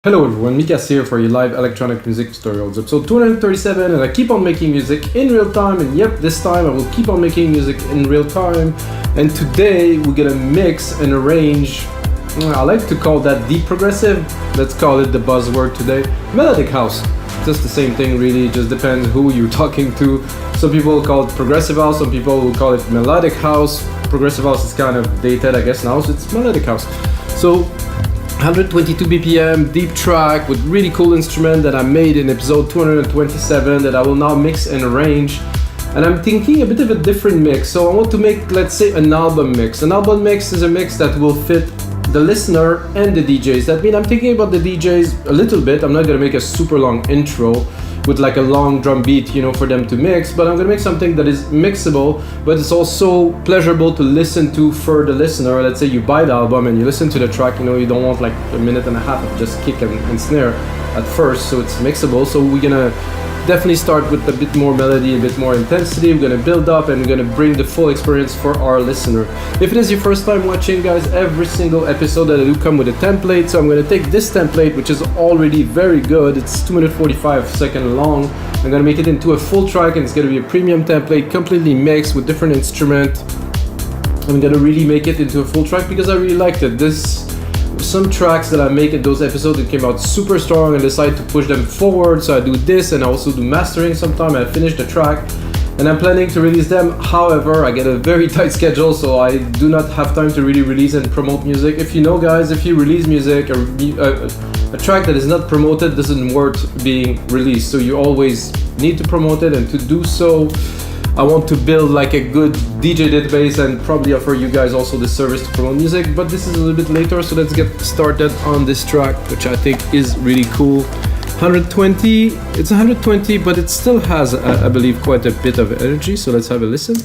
Hello everyone, Mikas here for your live electronic music tutorials, episode 237, and I keep on making music in real time, and yep, this time I will keep on making music in real time, and today we're gonna mix and arrange, I like to call that deep progressive, let's call it the buzzword today, Melodic House. Just the same thing really, just depends who you're talking to. Some people call it progressive house, some people will call it melodic house. Progressive house is kind of dated I guess now, so it's melodic house. So 122 BPM, deep track with really cool instrument that I made in episode 227 that I will now mix and arrange. And I'm thinking a bit of a different mix. So I want to make, let's say, an album mix. An album mix is a mix that will fit the listener and the DJs. That means I'm thinking about the DJs a little bit. I'm not gonna make a super long intro with like a long drum beat, you know, for them to mix, but I'm gonna make something that is mixable, but it's also pleasurable to listen to for the listener. Let's say you buy the album and you listen to the track, you know, you don't want like a minute and a half of just kick and snare at first, so it's mixable. So we're gonna definitely start with a bit more melody, a bit more intensity. We're gonna build up and we're gonna bring the full experience for our listener. If it is your first time watching, guys, every single episode that I do come with a template. So I'm gonna take this template, which is already very good. It's 2 minutes 45 seconds long. I'm gonna make it into a full track, and it's gonna be a premium template, completely mixed with different instruments. I'm gonna really make it into a full track because I really liked it. Some tracks that I make in those episodes that came out super strong and decide to push them forward, so I do this and I also do mastering sometime. I finish the track and I'm planning to release them. However, I get a very tight schedule, so I do not have time to really release and promote music. If you know, guys, if you release music or a track that is not promoted doesn't worth being released, so you always need to promote it. And to do so, I want to build like a good DJ database and probably offer you guys also the service to promote music, but this is a little bit later, so let's get started on this track, which I think is really cool. 120, it's 120, but it still has, I believe, quite a bit of energy, so let's have a listen.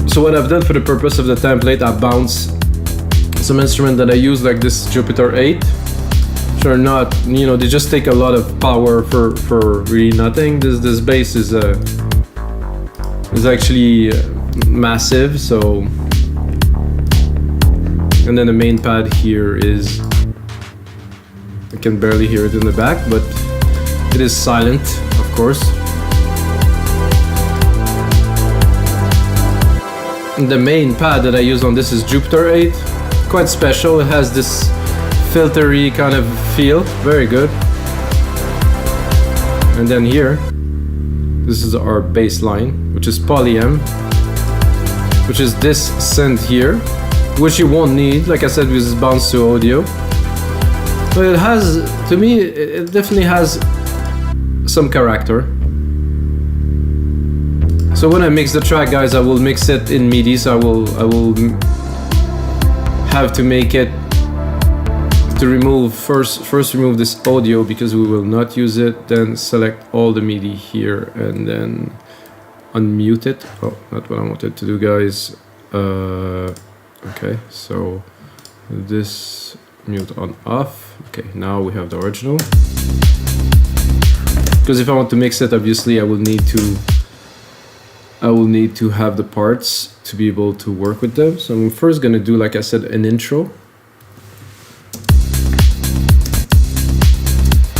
So what I've done for the purpose of the template, I bounce some instrument that I use, like this Jupiter 8, which are not, you know, they just take a lot of power for really nothing. This bass is actually massive, so, and then the main pad here is, I can barely hear it in the back, but it is silent, of course. And the main pad that I use on this is Jupiter 8. Quite special, it has this filtery kind of feel, very good. And then here, this is our bass line, which is Poly M, which is this synth here, which you won't need, like I said, with this bounce to audio. But it has, to me, it definitely has some character. So when I mix the track, guys, I will mix it in MIDI, so I will have to make it to remove first remove this audio because we will not use it, then select all the MIDI here and then unmute it. Oh, not what I wanted to do, guys. Okay, so this mute on off. Okay, now we have the original, because if I want to mix it, obviously I will need to have the parts to be able to work with them. So I'm first gonna do, like I said, an intro.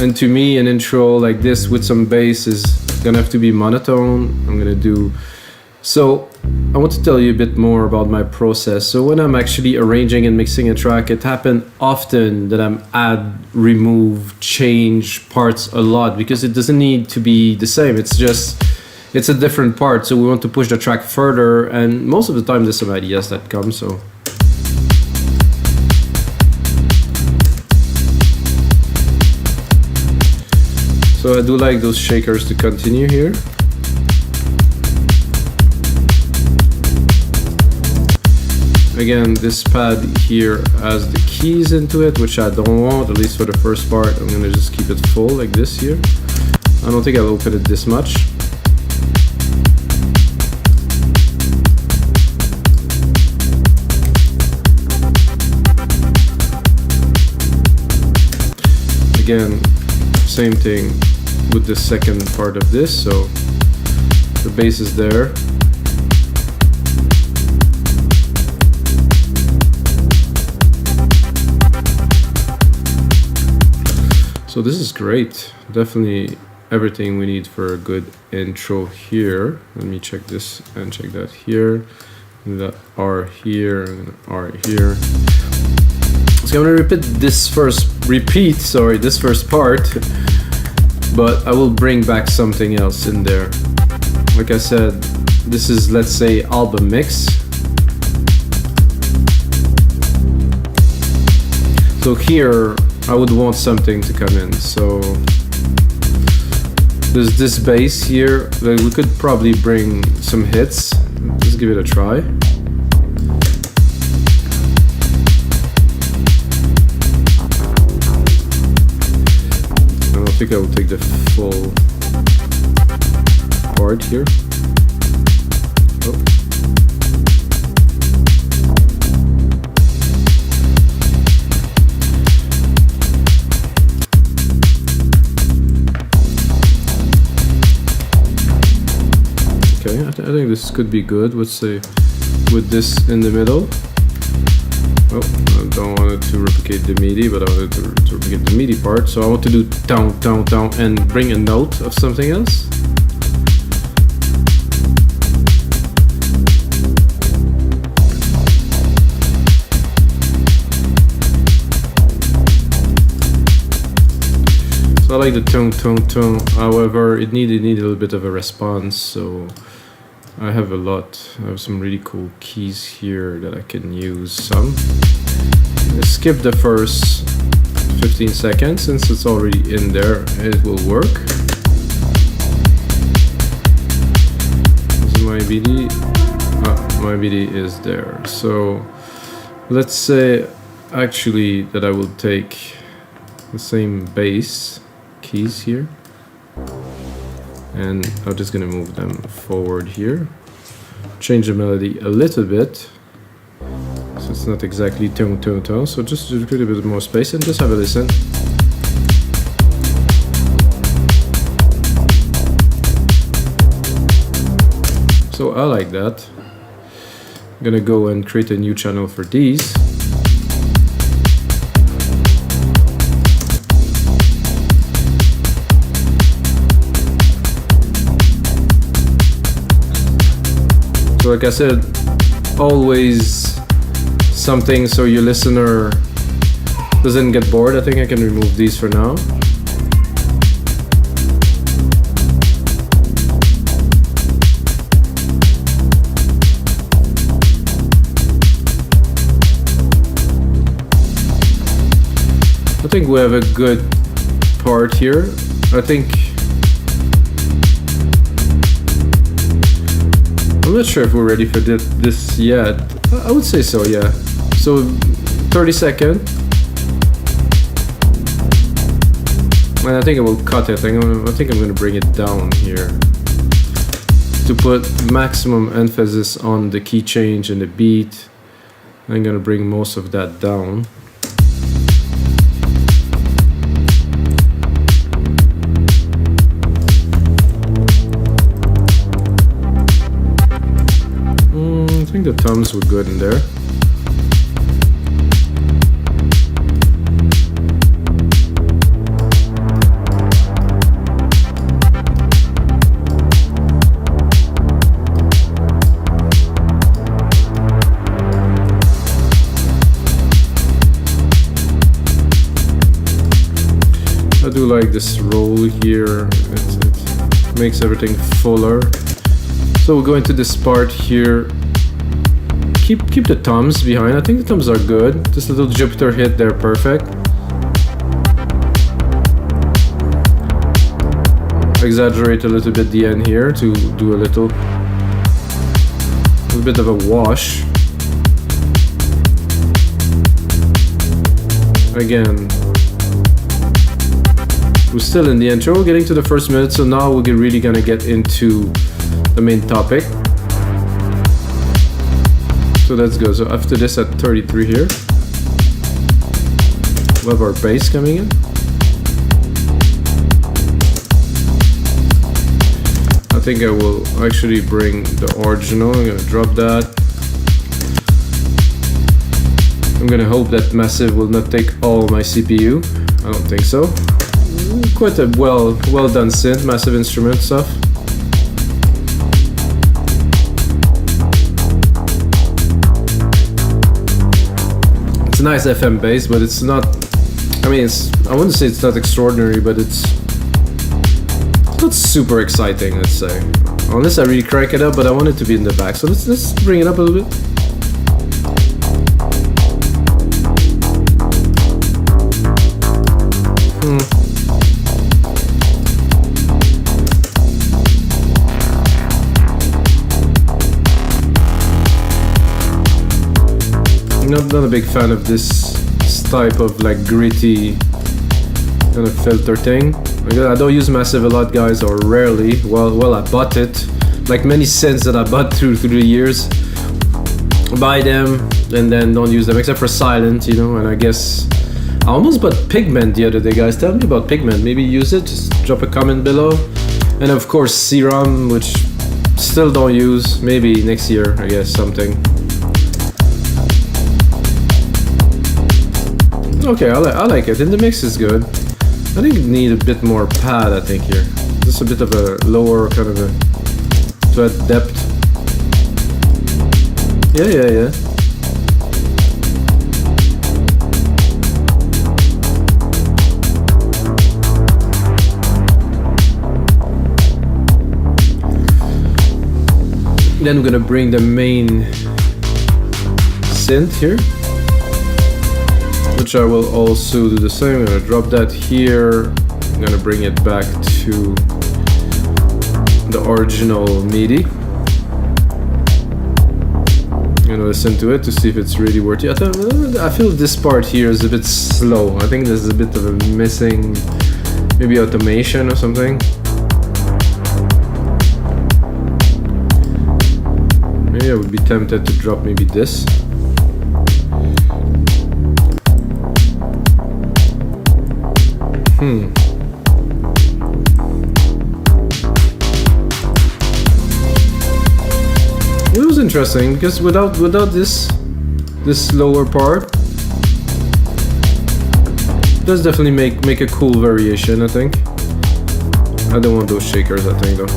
And to me, an intro like this with some bass is gonna have to be monotone. I'm gonna do, so I want to tell you a bit more about my process. So when I'm actually arranging and mixing a track, it happens often that I'm add, remove, change parts a lot because it doesn't need to be the same. It's a different part, so we want to push the track further, and most of the time there's some ideas that come, so. So I do like those shakers to continue here. Again, this pad here has the keys into it, which I don't want, at least for the first part. I'm gonna just keep it full like this here. I don't think I'll open it this much. Again, same thing with the second part of this, so The bass is there. So this is great. Definitely everything we need for a good intro here. Let me check this and check that here. That R here and R here. So I'm gonna repeat this first part, but I will bring back something else in there. Like I said, this is, let's say, album mix. So here I would want something to come in. So there's this bass here that we could probably bring some hits. Let's give it a try. I don't think I will take the full part here. Oh. I think this could be good. Let's say with this in the middle. Oh, I don't want it to replicate the MIDI, but I want it to replicate the MIDI part. So I want to do down, down, down, and bring a note of something else. So I like the tone, tone, tone. However, it needed a little bit of a response. So I have some really cool keys here that I can use some. Let's skip the first 15 seconds since it's already in there, it will work. This is my BD. My BD is there. So let's say actually that I will take the same bass keys here. And I'm just gonna move them forward here. Change the melody a little bit. So it's not exactly tone, tone, tone. So just create a bit more space and just have a listen. So I like that. I'm gonna go and create a new channel for these. So like I said, always something so your listener doesn't get bored. I think I can remove these for now. I think we have a good part here. I think I'm not sure if we're ready for this yet. I would say so, yeah. So 30 seconds. And I think I will cut it. I think I'm going to bring it down here to put maximum emphasis on the key change and the beat. I'm going to bring most of that down. I think the toms were good in there. I do like this roll here. It makes everything fuller. So we'll go into this part here. Keep the toms behind. I think the toms are good. This little Jupiter hit, they're perfect. Exaggerate a little bit the end here to do a little bit of a wash. Again, we're still in the intro, we're getting to the first minute, so now we're really gonna get into the main topic. So let's go. So after this at 33 here, we have our bass coming in. I think I will actually bring the original. I'm gonna drop that. I'm gonna hope that Massive will not take all my CPU. I don't think so. Quite a well done synth, Massive Instrument stuff. It's a nice FM bass, but it's not. I mean, I wouldn't say it's not extraordinary, but it's not super exciting, let's say. Unless I really crank it up, but I want it to be in the back. So let's bring it up a little bit. Not a big fan of this type of like gritty kind of filter thing. I don't use Massive a lot, guys, or rarely. Well, I bought it. Like many synths that I bought through the years. Buy them and then don't use them, except for Silent, you know. And I guess I almost bought Pigment the other day, guys. Tell me about Pigment. Maybe use it. Just drop a comment below. And of course Serum, which still don't use. Maybe next year, I guess, something. Okay, I like it, and the mix is good. I think you need a bit more pad, I think, here. Just a bit of a lower kind of a to add depth. Yeah. Then we're gonna bring the main synth here, which I will also do the same. I'm gonna drop that here. I'm gonna bring it back to the original MIDI. I'm gonna listen to it to see if it's really worthy. I feel this part here is a bit slow. I think there's a bit of a missing, maybe automation or something. Maybe I would be tempted to drop maybe this. It was interesting because without this lower part, it does definitely make a cool variation, I think. I don't want those shakers, I think, though.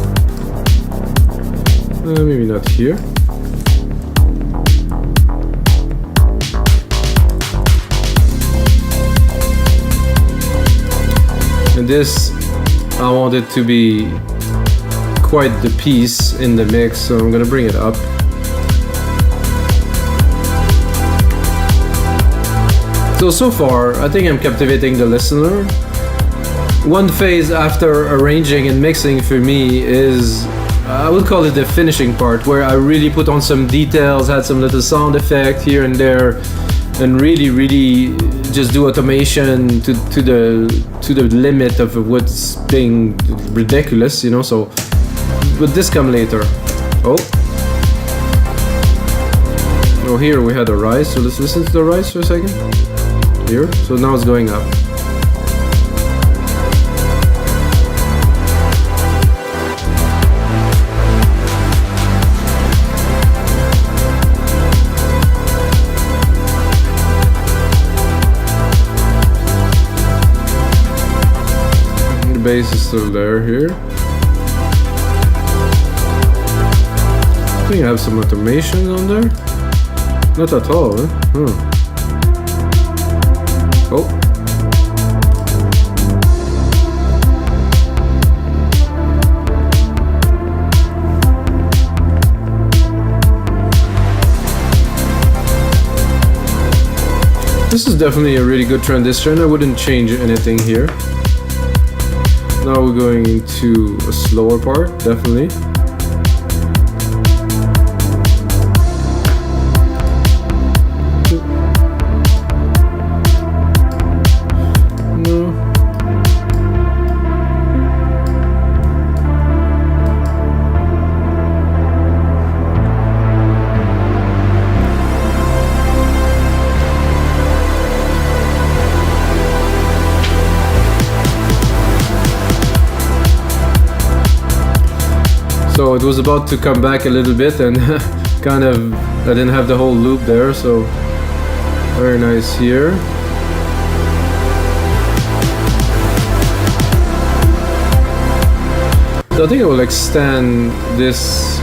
Maybe not here. And this, I want it to be quite the piece in the mix, so I'm gonna bring it up. So far, I think I'm captivating the listener. One phase after arranging and mixing for me is, I would call it the finishing part, where I really put on some details, had some little sound effect here and there, and really just do automation to the limit of what's being ridiculous, you know. So, but this come later. Oh, here we had a rise. So let's listen to the rise for a second. Here. So now it's going up. Bass is still there here. I think I have some automation on there. Not at all, Oh. This is definitely a really good transition. I wouldn't change anything here. Now we're going into a slower part, definitely. No. So it was about to come back a little bit and kind of, I didn't have the whole loop there, so very nice here. So I think I will extend this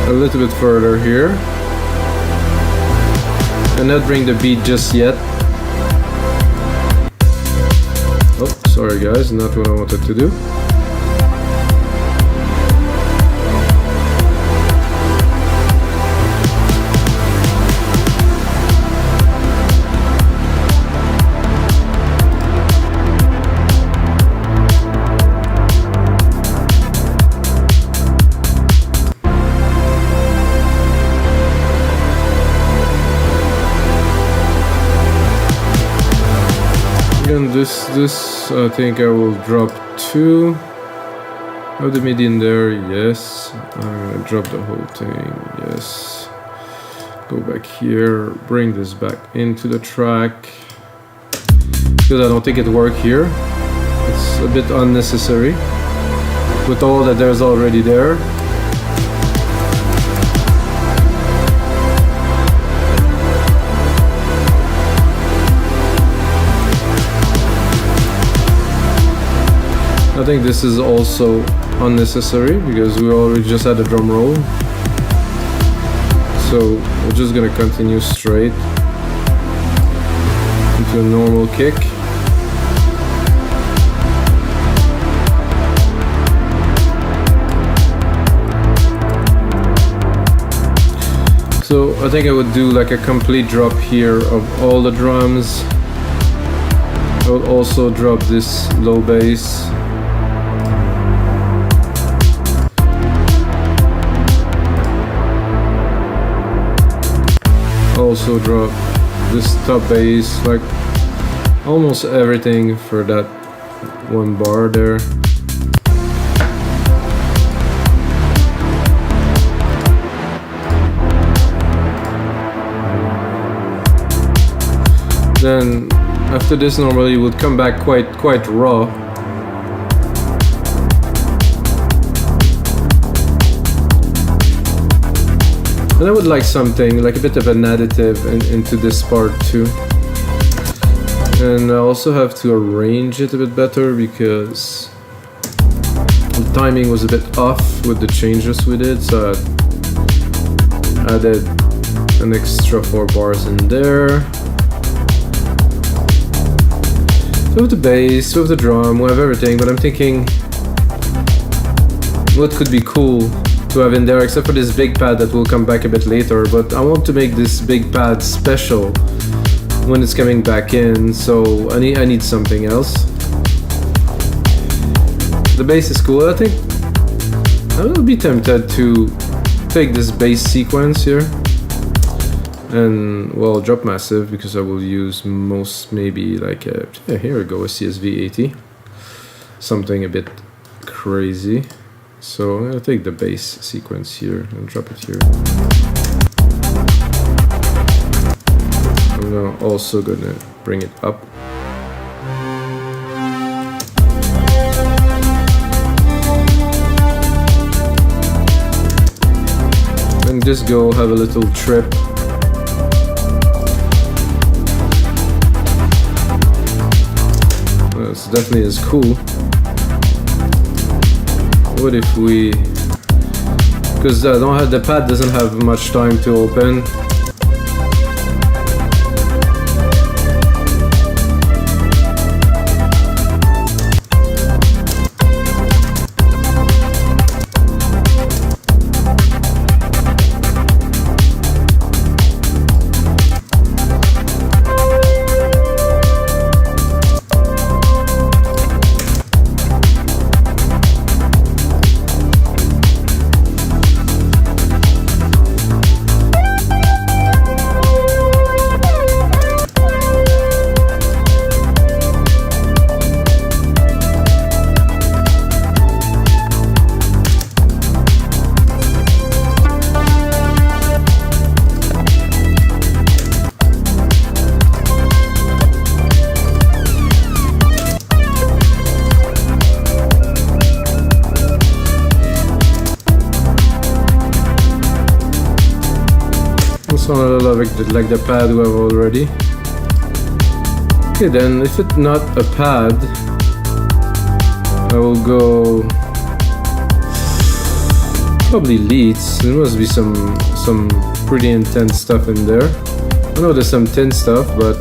a little bit further here and not bring the beat just yet. Oh, sorry guys, not what I wanted to do. And this I think I will drop 2 of the MIDI in there. Yes, I'm gonna drop the whole thing. Yes, go back here, bring this back into the track because I don't think it worked here. It's a bit unnecessary with all that there's already there. I think this is also unnecessary because we already just had a drum roll. So we're just gonna continue straight into a normal kick. So I think I would do like a complete drop here of all the drums. I would also drop this low bass. Also drop this top bass, like almost everything for that one bar there. Then after this normally you would come back quite raw. And I would like something, like a bit of an additive into this part too. And I also have to arrange it a bit better because the timing was a bit off with the changes we did, so I added an extra 4 bars in there. So with the bass, with the drum, we have everything, but I'm thinking what could be cool to have in there, except for this big pad that will come back a bit later, but I want to make this big pad special when it's coming back in, so I need something else. The bass is cool. I think I will be tempted to take this bass sequence here and, well, drop massive because I will use most, maybe like a, yeah, here we go, a CSV 80, something a bit crazy. So I'm gonna take the bass sequence here and drop it here. I'm also gonna bring it up. And just go have a little trip. Well, it's definitely is cool. What if we, because I don't have, the pad doesn't have much time to open. It sounds a little like the pad we have already. Okay, then if it's not a pad, I will go probably leads. There must be some pretty intense stuff in there. I know there's some thin stuff, but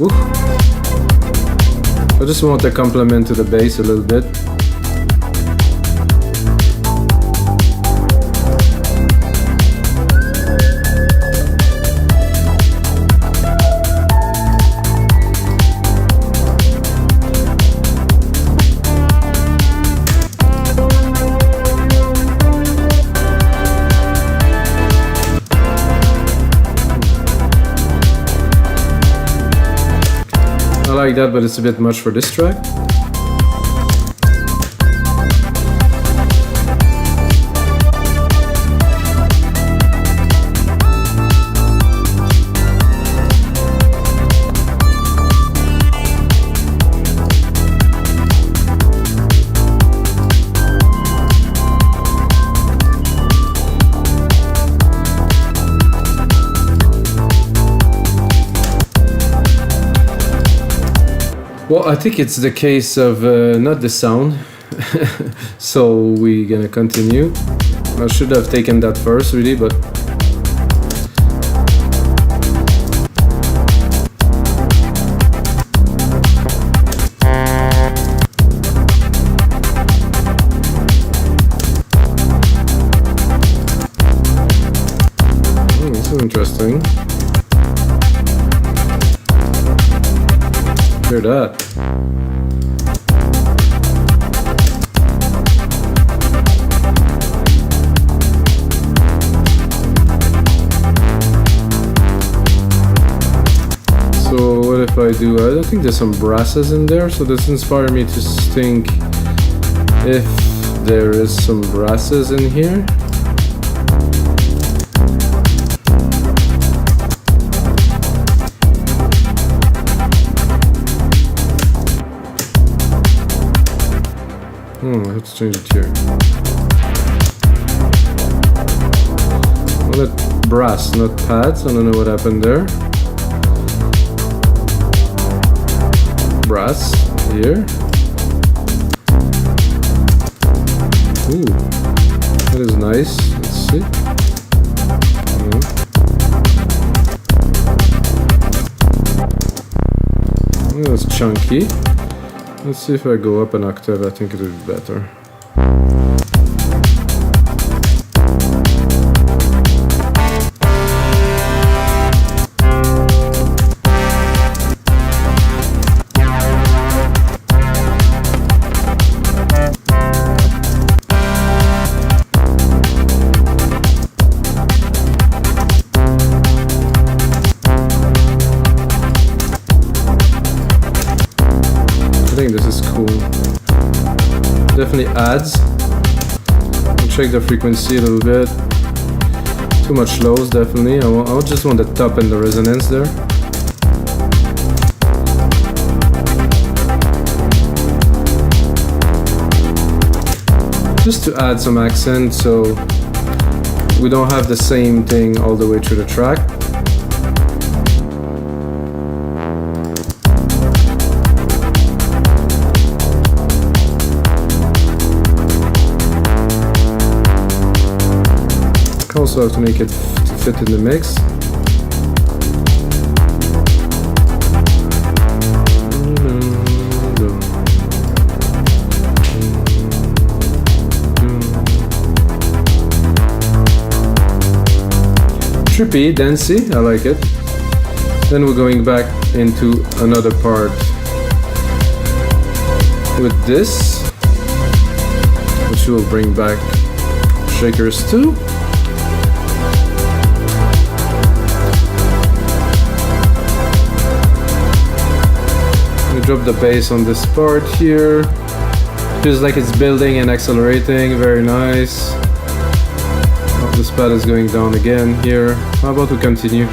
oof. I just want a complement to the bass a little bit. Like that, but it's a bit much for this track. Well, I think it's the case of not the sound, so we're gonna continue. I should have taken that first, really, but this is interesting. Hear that. So what if I do, I don't think there's some brasses in there, so this inspired me to think if there is some brasses in here. Let's change it here. Well, it brass, not pads. I don't know what happened there. Brass here. Ooh, that is nice. Let's see. Yeah. That's chunky. Let's see if I go up an octave, I think it would be better. I think this is cool. Definitely adds. I'll check the frequency a little bit. Too much lows, definitely. I just want the top and the resonance there. Just to add some accent so we don't have the same thing all the way through the track. Also have to make it fit in the mix. Trippy, dancey, I like it. Then we're going back into another part with this, which will bring back shakers too. Drop the bass on this part here. Feels like it's building and accelerating. Very nice. Oh, this pad is going down again here. How about we continue?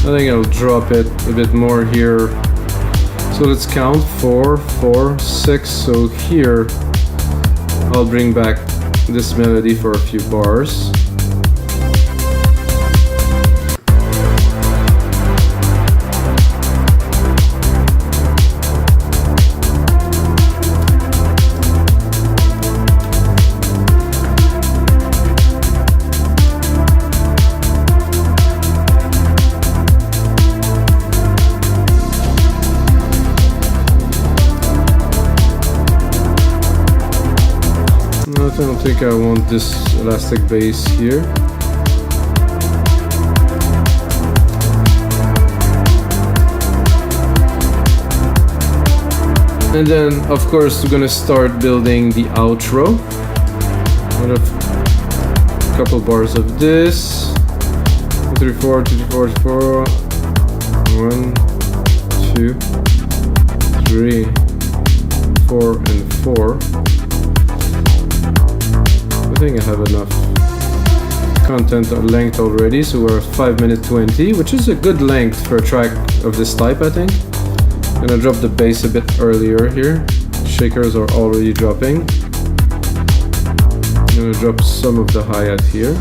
I think I'll drop it a bit more here. So let's count 4, 4, 6. So here I'll bring back this melody for a few bars. I don't think I want this elastic bass here. And then, of course, we're gonna start building the outro. A couple bars of this. 2, 3, 4, 2, 3, 4, 1, 2, 3, 4, and 4. I think I have enough content or length already, so we're at 5 minutes 20, which is a good length for a track of this type, I think. I'm gonna drop the bass a bit earlier here. Shakers are already dropping. I'm gonna drop some of the hi-hat here.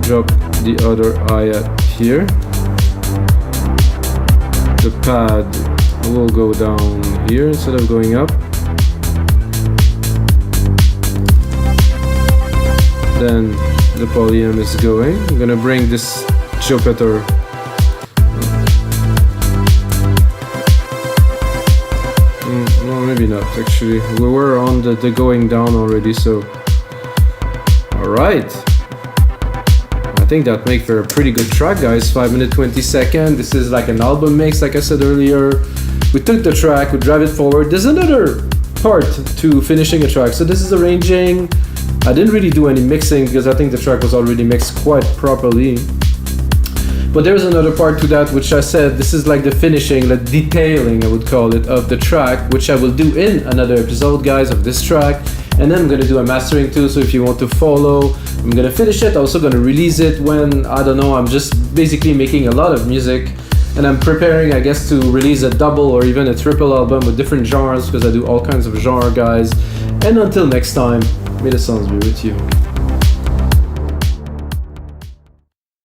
Drop the other hi-hat here. The pad will go down here instead of going up. Then the polyam is going. I'm gonna bring this Jupiter. No, maybe not actually. We were on the going down already, so. Alright. I think that makes for a pretty good track, guys. 5 minutes 20 seconds. This is like an album mix, like I said earlier. We took the track, we drive it forward. There's another part to finishing a track. So this is arranging. I didn't really do any mixing because I think the track was already mixed quite properly. But there's another part to that, which I said, this is like the finishing, the detailing, I would call it, of the track, which I will do in another episode, guys, of this track. And then I'm gonna do a mastering too, so if you want to follow, I'm gonna finish it. I'm also gonna release it when, I don't know, I'm just basically making a lot of music. And I'm preparing, I guess, to release a double or even a triple album with different genres, because I do all kinds of genre, guys. And until next time, may the sounds be with you.